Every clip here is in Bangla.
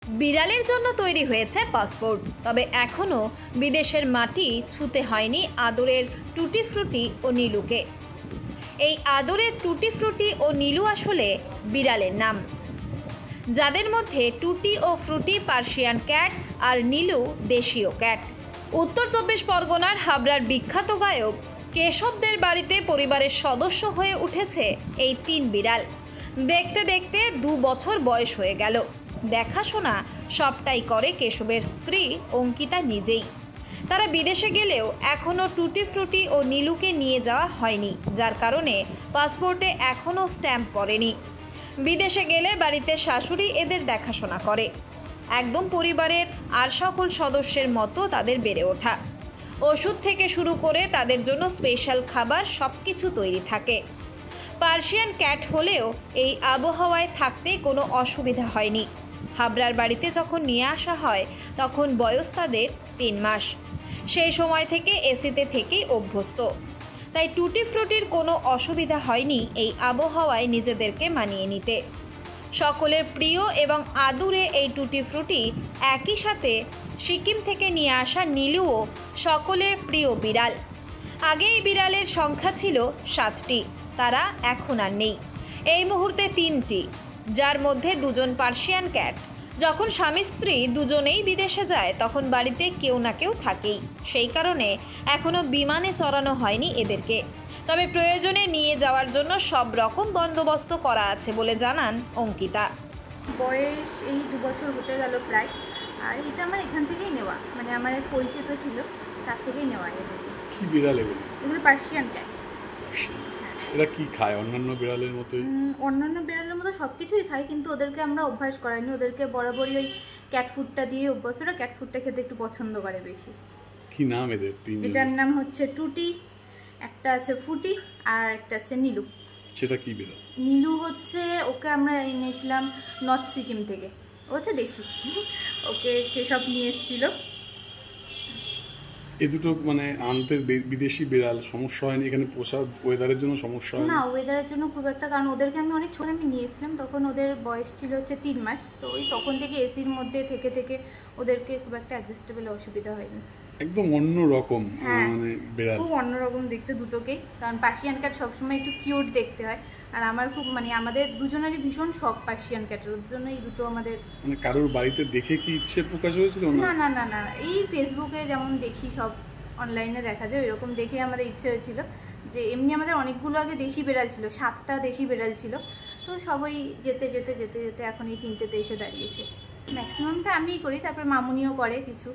বিড়ালের জন্য তৈরি হয়েছে পাসপোর্ট, তবে এখনো বিদেশের মাটি ছুঁতে হয়নি আদরের টুটি ফ্রুটি ও নীলুকে। এই আদরের টুটি ফ্রুটি ও নীলু আসলে বিড়ালের নাম, যাদের মধ্যে টুটি ও ফ্রুটি পার্সিয়ান ক্যাট আর নীলু দেশীয় ক্যাট। উত্তর 24 পরগনার হাবড়ার বিখ্যাত গায়ক কেশবদের বাড়িতে পরিবারের সদস্য হয়ে উঠেছে এই 3 বিড়াল। দেখতে দেখতে 2 বছর বয়স হয়ে গেল। দেখাশোনা সবটাই করে কেশবের স্ত্রী অঙ্কিতা নিজেই। তারা বিদেশে গেলেও এখনো টুটি ফ্রুটি ও নীলুকে নিয়ে যাওয়া হয়নি, যার কারণে পাসপোর্টে এখনো স্ট্যাম্প পড়েনি। বিদেশে গেলে বাড়িতে শাশুড়ি এদের দেখাশোনা করে। একদম পরিবারের আর সকল সদস্যের মতো তাদের বেড়ে ওঠা। ওষুধ থেকে শুরু করে তাদের জন্য স্পেশাল খাবার সবকিছু তৈরি থাকে। পার্সিয়ান ক্যাট হলেও এই আবহাওয়ায় থাকতে কোনো অসুবিধা হয়নি। হাবড়ার বাড়িতে যখন নিয়ে আসা হয় তখন বয়স তাদের 3 মাস। সেই সময় থেকে এসিতে থেকেই অভ্যস্ত, তাই টুটি ফ্রুটির কোনো অসুবিধা হয়নি এই আবহাওয়ায় নিজেদেরকে মানিয়ে নিতে। সকলের প্রিয় এবং আদুরে এই টুটি ফ্রুটি একই সাথে সিকিম থেকে নিয়ে আসা নীলুও সকলের প্রিয় বিড়াল। আগে এই বিড়ালের সংখ্যা ছিল 7টি, তারা এখন আর নেই। এই মুহূর্তে 3টি, যার মধ্যে 2জন পার্সিয়ান ক্যাট। যখন স্বামী স্ত্রী দুজনেই বিদেশে যায় তখন বাড়িতে কেউ না কেউ থাকেই, সেই কারণে এখনো বিমানে চড়ানো হয়নি এদেরকে। তবে প্রয়োজনে নিয়ে যাওয়ার জন্য সব রকম বন্দোবস্ত করা আছে বলে জানান অঙ্কিতা। বয়স এই 2 বছর হতে গেল প্রায়। আর এটা আমার এখান থেকেই নেওয়া, মানে আমার এক পরিচিত ছিল, তার থেকেই নেওয়া। কি বিড়াল এগুলো? এগুলো পার্সিয়ান ক্যাট। এরা কি খায় অন্যান্য বিড়ালের মতোই? অন্যান্য বিড়ালের মতো সব কিছুই খায়, কিন্তু ওদেরকে আমরা অভ্যাস করাইনি। ওদেরকে বরাবরই ওই ক্যাট ফুডটা দিয়ে অভ্যস্ত। ওরা ক্যাট ফুডটা খেতে একটু পছন্দ করে বেশি। কি নাম এদের? এটার নাম হচ্ছে টুটি, একটা আছে ফুটি, আর একটা আছে নীলু। সেটা কি বিড়াল? নীলু হচ্ছে, ওকে আমরা এনেছিলাম নর্থ সিকিম থেকে। ও হচ্ছে দেশি, ওকে কেশব নিয়ে এসেছিল। এই দুটো মানে আনতে বিদেশি বিড়াল সমস্যা হয়নি? এখানে পোষা ওয়েদারের জন্য সমস্যা হয় না? ওয়েদারের জন্য খুব একটা, কারণ ওদেরকে আমি অনেক ছোট নিয়ে এসেছিলাম, তখন ওদের বয়স ছিল হচ্ছে 3 মাস। তো ওই তখন থেকে এসির মধ্যে থেকে থেকে ওদেরকে খুব একটা অ্যাডজাস্টেবল অসুবিধা হয়নি। একদম অন্য রকম মানে বিড়াল, খুব অন্যরকম দেখতে দুটোকেই। কারণ পার্সিয়ান ক্যাট সবসময় একটু কিউট দেখতে হয়, আর আমার খুব মানে আমাদের দুজনেরই ভীষণ শখ পার্সিয়ান ক্যাটের। ওর জন্য এই দুটো আমাদের। মানে কারোর বাড়িতে দেখে কি ইচ্ছে প্রকাশ হয়েছিল? না না না না, এই ফেসবুকে যেমন দেখি, সব অনলাইনে দেখা যায়, ওইরকম দেখে আমাদের ইচ্ছে হয়েছিল যে এমনি আমাদের অনেকগুলো আগে দেশি বেড়াল ছিল, 7টা দেশি বেড়াল ছিল। তো সবাই যেতে যেতে যেতে যেতে এখন এই 3টেতে এসে দাঁড়িয়েছে। ম্যাক্সিমামটা আমিই করি, তারপর মামুনিও করে কিছু,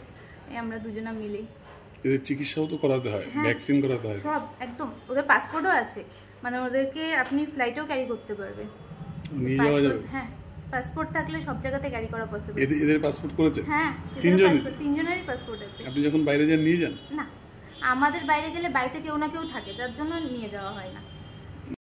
আমরা দুজনা মিলেই। এদের চিকিৎসাও তো করাতে হয়, ভ্যাকসিন করাতে হয় সব একদম। ওদের পাসপোর্টও আছে, মানে ওদেরকে আপনি ফ্লাইটেও ক্যারি করতে পারবেন, নিয়ে যাওয়া যাবে। হ্যাঁ, পাসপোর্ট থাকলে সব জায়গাতে ক্যারি করা পসিবল। এদের পাসপোর্ট করেছে? হ্যাঁ, 3জনেরই পাসপোর্ট আছে। আপনি যখন বাইরে যান নিয়ে যান? না, আমাদের বাইরে গেলে বাড়িতে কেউ না কেউ থাকে, তার জন্য নিয়ে যাওয়া হয় না।